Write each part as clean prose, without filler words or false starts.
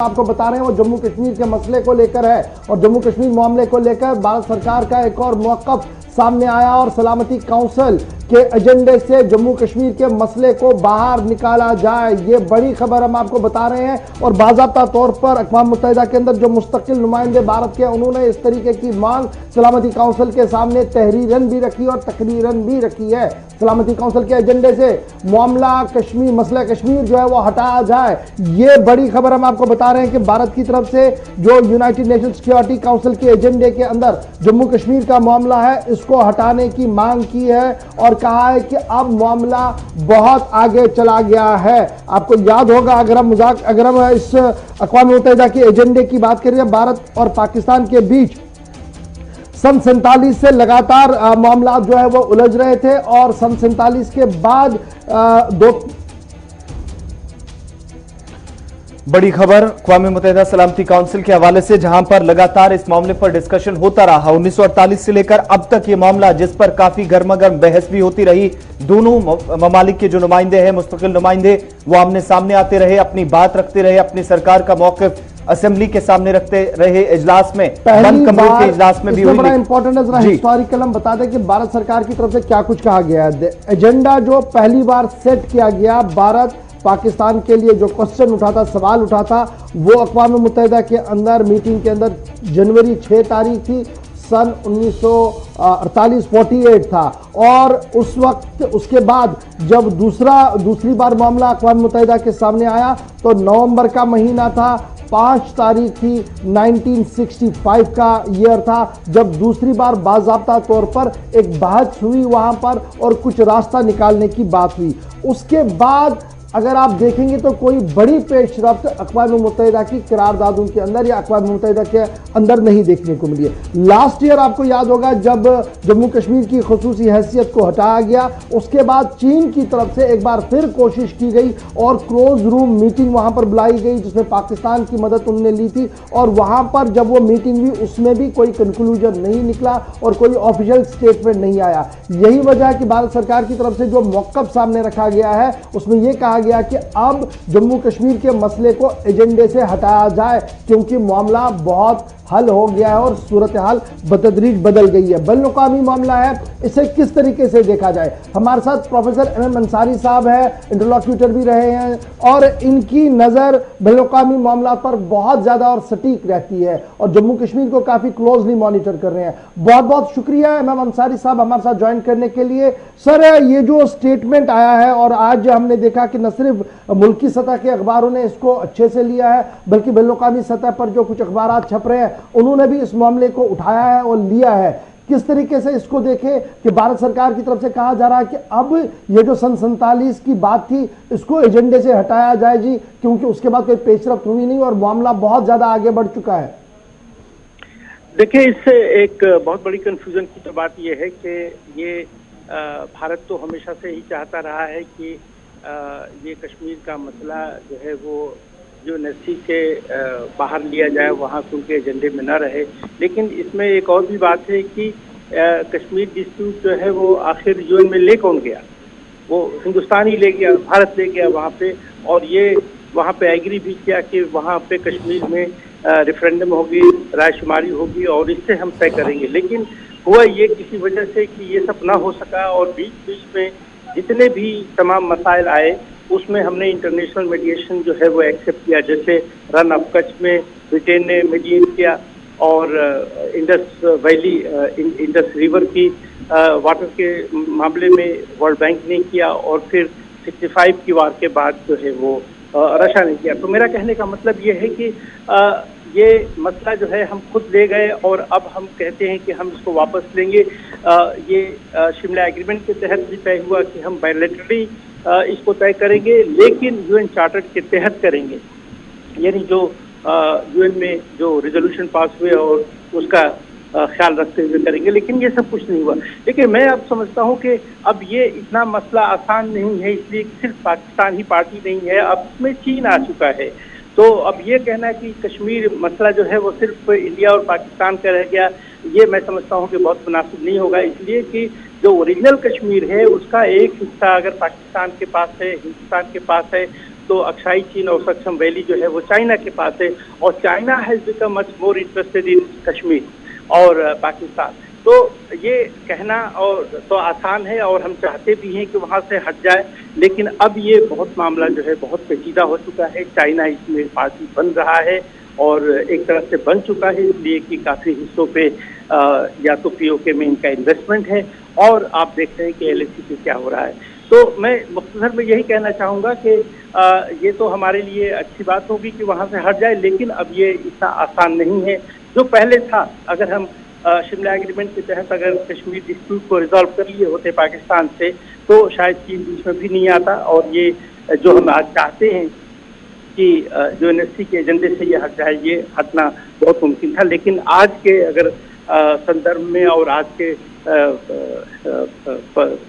आपको बता रहे हैं वो जम्मू कश्मीर के मसले को लेकर है और जम्मू कश्मीर मामले को लेकर भारत सरकार का एक और मौक़िफ़ सामने आया और सलामती काउंसिल के एजेंडे से जम्मू कश्मीर के मसले को बाहर निकाला जाए, ये बड़ी खबर हम आपको बता रहे हैं। और बाज़ाब्ता तौर पर अक़वाम मुत्तहिदा के अंदर जो मुस्तकिल नुमाइंदे भारत के, उन्होंने इस तरीके की मांग सलामती काउंसिल के सामने तहरीरन भी रखी और तकरीरन भी रखी है। सलामती काउंसिल के एजेंडे से मामला कश्मीर, मसला कश्मीर जो है वो हटाया जाए, ये बड़ी खबर हम आपको बता रहे हैं कि भारत की तरफ से जो यूनाइटेड नेशन सिक्योरिटी काउंसिल के एजेंडे के अंदर जम्मू कश्मीर का मामला है, इसको हटाने की मांग की है और कहा है कि अब मामला बहुत आगे चला गया है। आपको याद होगा, अगर हम इस अक़वाम मुत्तहिदा के एजेंडे की बात करें, भारत और पाकिस्तान के बीच सन 47 से लगातार मामला जो है वो उलझ रहे थे और सन 47 के बाद बड़ी खबर अक़वाम मुत्तहिदा सलामती काउंसिल के हवाले से, जहां पर लगातार इस मामले पर डिस्कशन होता रहा। 1948 से लेकर अब तक ये मामला, जिस पर काफी गर्मागर्म बहस भी होती रही, दोनों ममालिक के जो नुमाइंदे हैं, मुस्तकिल नुमाइंदे, वो आमने सामने आते रहे, अपनी बात रखते रहे, अपनी सरकार का मौक़िफ़ असेंबली के सामने रखते रहे। इजलास में, बंद कमरे के इजलास में भी हुई। बड़ा इंपॉर्टेंट है, हिस्टोरिकल हम बता दें कि भारत सरकार की तरफ से क्या कुछ कहा गया है। एजेंडा जो पहली बार सेट किया गया, भारत पाकिस्तान के लिए जो क्वेश्चन उठाता, सवाल उठाता, वो अक़वाम मुत्तहिदा के अंदर मीटिंग के अंदर जनवरी 6 तारीख थी, सन 1948 था। और उस वक्त, उसके बाद जब दूसरी बार मामला अक़वाम मुत्तहिदा के सामने आया तो नवंबर का महीना था, 5 तारीख थी, 1965 का ईयर था, जब दूसरी बार बाज़ाब्ता तौर पर एक बहस हुई वहां पर और कुछ रास्ता निकालने की बात हुई। उसके बाद अगर आप देखेंगे तो कोई बड़ी पेशरफ्त अक़वाम मुत्तहिदा की करारदादों के अंदर या अक़वाम मुत्तहिदा के अंदर नहीं देखने को मिली है। लास्ट ईयर आपको याद होगा, जब जम्मू कश्मीर की ख़ुसूसी हैसियत को हटाया गया, उसके बाद चीन की तरफ से एक बार फिर कोशिश की गई और क्लोज रूम मीटिंग वहां पर बुलाई गई, जिसमें पाकिस्तान की मदद उन्होंने ली थी। और वहां पर जब वो मीटिंग हुई, उसमें भी कोई कंक्लूजन नहीं निकला और कोई ऑफिशियल स्टेटमेंट नहीं आया। यही वजह है कि भारत सरकार की तरफ से जो मौक़िफ़ सामने रखा गया है, उसमें यह कहा गया कि अब जम्मू कश्मीर के मसले को एजेंडे से हटाया जाए, क्योंकि मामला बहुत हल हो गया है और सूरत हाल बतदरीज बदल गई है। बैनुल-अक़वामी मामला है, इसे किस तरीके से देखा जाए। हमारे साथ प्रोफेसर एम अंसारी साहब हैं, इंटरलॉक्यूटर भी रहे हैं और इनकी नज़र बैनुल-अक़वामी मामला पर बहुत ज़्यादा और सटीक रहती है और जम्मू कश्मीर को काफ़ी क्लोजली मॉनिटर कर रहे हैं। बहुत बहुत शुक्रिया एम अंसारी साहब हमारे साथ ज्वाइन करने के लिए। सर, ये जो स्टेटमेंट आया है और आज हमने देखा कि न सिर्फ मुल्की सतह के अखबारों ने इसको अच्छे से लिया है, बल्कि बैनुल-अक़वामी सतह पर जो कुछ अखबार छप रहे हैं, उन्होंने भी इस मामले को उठाया है और लिया है। किस तरीके से इसको देखें कि भारत सरकार की तरफ से कहा जा रहा है कि अब ये जो सन 47 की बात थी, इसको एजेंडे से हटाया जाए जी, क्योंकि उसके बाद कोई पेशरफ्त हुई नहीं और मामला बहुत ज्यादा आगे बढ़ चुका है। देखिए, इससे एक बहुत बड़ी कंफ्यूजन की तो बात यह है कि ये भारत तो हमेशा से ही चाहता रहा है कि ये कश्मीर का मसला जो है वो यूएनएससी के बाहर लिया जाए, वहाँ उनके एजेंडे में न रहे। लेकिन इसमें एक और भी बात है कि कश्मीर डिस्प्यूट जो है वो आखिर यूएन में ले कौन गया? वो हिंदुस्तान ही ले गया, भारत ले गया वहाँ पे, और ये वहाँ पे एग्री भी किया कि वहाँ पे कश्मीर में रेफरेंडम होगी, रायशुमारी होगी और इससे हम तय करेंगे। लेकिन हुआ ये किसी वजह से कि ये सब ना हो सका और बीच बीच में जितने भी तमाम मसाइल आए, उसमें हमने इंटरनेशनल मीडिएशन जो है वो एक्सेप्ट किया। जैसे रन ऑफ कच्छ में ब्रिटेन ने मीडिएट किया और इंडस वैली, इंडस रिवर की वाटर के मामले में वर्ल्ड बैंक ने किया और फिर 65 की वार के बाद जो है वो रशिया ने किया। तो मेरा कहने का मतलब ये है कि ये मसला जो है हम खुद ले गए और अब हम कहते हैं कि हम इसको वापस लेंगे। ये शिमला एग्रीमेंट के तहत भी तय हुआ कि हम बायलैटरली इसको तय करेंगे, लेकिन यूएन चार्टर के तहत करेंगे, यानी जो यूएन में जो रेजोल्यूशन पास हुए और उसका ख्याल रखते हुए करेंगे। लेकिन ये सब कुछ नहीं हुआ। लेकिन मैं अब समझता हूँ कि अब ये इतना मसला आसान नहीं है, इसलिए सिर्फ पाकिस्तान ही पार्टी नहीं है, अब इसमें चीन आ चुका है। तो अब ये कहना कि कश्मीर मसला जो है वो सिर्फ इंडिया और पाकिस्तान का रह गया, ये मैं समझता हूँ कि बहुत मुनासिब नहीं होगा। इसलिए कि जो ओरिजिनल कश्मीर है उसका एक हिस्सा अगर पाकिस्तान के पास है, हिंदुस्तान के पास है, तो अक्षाई चीन और सक्षम वैली जो है वो चाइना के पास है, और China has become much more interested in Kashmir और पाकिस्तान। तो ये कहना और तो आसान है, और हम चाहते भी हैं कि वहाँ से हट जाए, लेकिन अब ये बहुत मामला जो है बहुत पेचीदा हो चुका है। चाइना इसमें पार्टी बन रहा है और एक तरह से बन चुका है, इसलिए कि काफ़ी हिस्सों पे या तो पीओके में इनका इन्वेस्टमेंट है, और आप देख रहे हैं कि एलएसी पे क्या हो रहा है। तो मैं मुख्तसर में यही कहना चाहूँगा कि ये तो हमारे लिए अच्छी बात होगी कि वहाँ से हट जाए, लेकिन अब ये इतना आसान नहीं है जो पहले था। अगर हम शिमला एग्रीमेंट के तहत अगर कश्मीर डिस्प्यूट को रिजॉल्व कर लिए होते पाकिस्तान से, तो शायद चीन बीच में भी नहीं आता, और ये जो हम आज चाहते हैं कि जो यूएनएससी के एजेंडे से ये हट जाए, ये हटना बहुत मुमकिन था। लेकिन आज के अगर संदर्भ में और आज के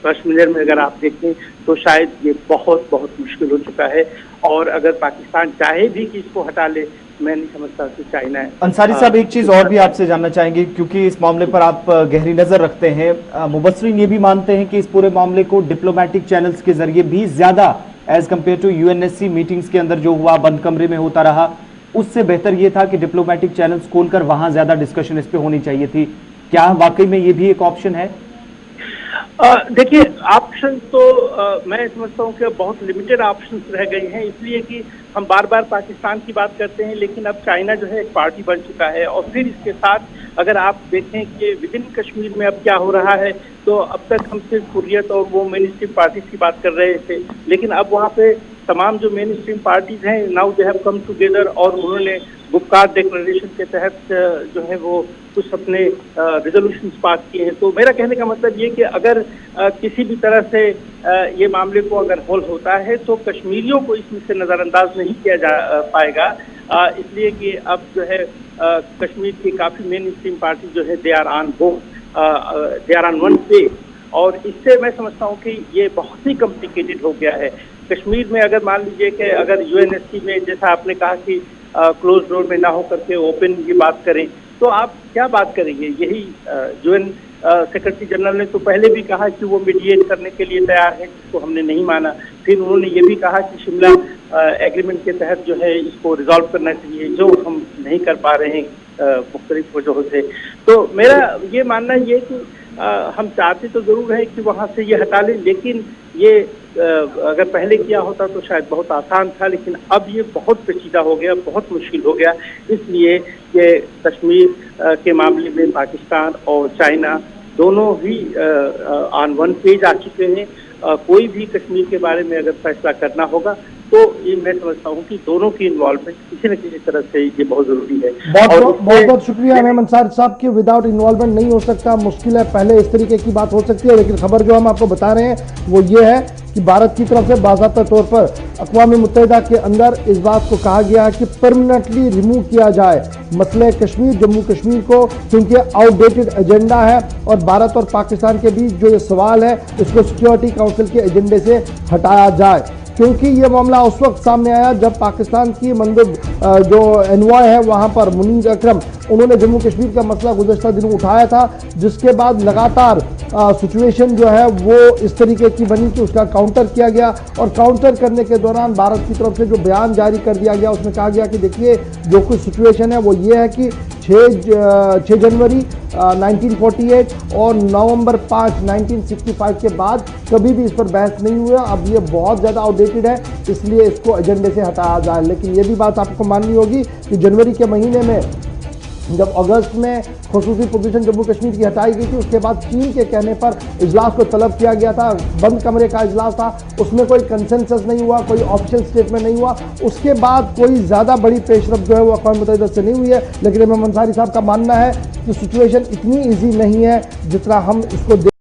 पश मंजर में अगर आप देखें तो शायद ये बहुत बहुत मुश्किल हो चुका है, और अगर पाकिस्तान चाहे भी कि इसको हटा ले, मैं नहीं समझता कि चाइना है। अंसारी साहब, एक चीज और भी आपसे जानना चाहेंगे, क्योंकि इस मामले पर आप गहरी नजर रखते हैं। मुबस्सरीन ये भी मानते हैं कि इस पूरे मामले को डिप्लोमेटिक चैनल्स के जरिए भी ज्यादा as compared to UNSC meetings के अंदर जो हुआ बंद कमरे में होता रहा, उससे बेहतर ये था कि डिप्लोमेटिक चैनल्स खोलकर वहां ज्यादा डिस्कशन इस पे होनी चाहिए थी। क्या वाकई में ये भी एक ऑप्शन है? देखिए, ऑप्शन तो मैं समझता हूँ कि बहुत लिमिटेड ऑप्शंस रह गए हैं, इसलिए कि हम बार बार पाकिस्तान की बात करते हैं, लेकिन अब चाइना जो है एक पार्टी बन चुका है। और फिर इसके साथ अगर आप देखें कि विद इन कश्मीर में अब क्या हो रहा है, तो अब तक हम सिर्फ हुर्रियत और वो मेन स्ट्रीम पार्टीज की बात कर रहे थे, लेकिन अब वहाँ पे तमाम जो मेन स्ट्रीम पार्टीज हैं, now they have come together, और उन्होंने बुक्कार डिक्लेरेशन के तहत जो है वो कुछ अपने रेजोल्यूशंस पास किए हैं। तो मेरा कहने का मतलब ये कि अगर किसी भी तरह से ये मामले को अगर हल होता है, तो कश्मीरियों को इसमें से नज़रअंदाज नहीं किया जा पाएगा, इसलिए कि अब जो है कश्मीर की काफ़ी मेन स्ट्रीम पार्टी जो है they are on one page, और इससे मैं समझता हूँ कि ये बहुत ही कॉम्प्लिकेटेड हो गया है। कश्मीर में अगर मान लीजिए कि अगर यूएनएससी में, जैसा आपने कहा कि क्लोज डोर में ना हो करके ओपन ये बात करें, तो आप क्या बात करेंगे? यही यूएन सेक्रेटरी जनरल ने तो पहले भी कहा कि वो मीडिएट करने के लिए तैयार है, जिसको हमने नहीं माना। फिर उन्होंने ये भी कहा कि शिमला एग्रीमेंट के तहत जो है इसको रिजॉल्व करना चाहिए, जो हम नहीं कर पा रहे हैं मुख्तलिफ वजहों से। तो मेरा ये मानना ये कि हम चाहते तो जरूर है कि वहाँ से ये हटा लें, लेकिन ये अगर पहले किया होता तो शायद बहुत आसान था, लेकिन अब ये बहुत पेचीदा हो गया, बहुत मुश्किल हो गया, इसलिए कि कश्मीर के मामले में पाकिस्तान और चाइना दोनों ही ऑन वन पेज आ चुके हैं। कोई भी कश्मीर के बारे में अगर फैसला करना होगा, तो ये मैं समझता हूँ कि दोनों की इन्वॉल्वमेंट किसी न किसी तरह से ये बहुत जरूरी है। बहुत शुक्रिया इमाम अंसारी साहब की। विदाउट इन्वॉल्वमेंट नहीं हो सकता, मुश्किल है। पहले इस तरीके की बात हो सकती है, लेकिन खबर जो हम आपको बता रहे हैं वो ये है कि भारत की तरफ से बाज़ाब्ता तौर पर अक़वाम मुत्तहिदा के अंदर इस बात को कहा गया है कि परमानेंटली रिमूव किया जाए मसले कश्मीर, जम्मू कश्मीर को, क्योंकि आउटडेटेड एजेंडा है, और भारत और पाकिस्तान के बीच जो ये सवाल है इसको सिक्योरिटी काउंसिल के एजेंडे से हटाया जाए। क्योंकि ये मामला उस वक्त सामने आया जब पाकिस्तान की मंदब जो एनवॉय है वहाँ पर मुनीर अकरम, उन्होंने जम्मू कश्मीर का मसला गुज़श्ता दिनों उठाया था, जिसके बाद लगातार सिचुएशन जो है वो इस तरीके की बनी कि उसका काउंटर किया गया, और काउंटर करने के दौरान भारत की तरफ से जो बयान जारी कर दिया गया उसमें कहा गया कि देखिए जो कुछ सिचुएशन है वो ये है कि 6 जनवरी 1948 और नवंबर 5 1965 के बाद कभी भी इस पर बहस नहीं हुआ। अब ये बहुत ज़्यादा आउटडेटेड है, इसलिए इसको एजेंडे से हटाया जाए। लेकिन ये भी बात आपको माननी होगी कि जनवरी के महीने में जब अगस्त में खुसूसी पोजीशन जम्मू कश्मीर की हटाई गई थी, उसके बाद चीन के कहने पर इजलास को तलब किया गया था, बंद कमरे का इजलास था, उसमें कोई कंसेंसस नहीं हुआ, कोई ऑफिशियल स्टेटमेंट नहीं हुआ। उसके बाद कोई ज़्यादा बड़ी पेशरफ जो है वो अक़वाम मुत्तहिदा से नहीं हुई है। लेकिन इमाम अंसारी साहब का मानना है कि सिचुएशन इतनी ईजी नहीं है जितना हम इसको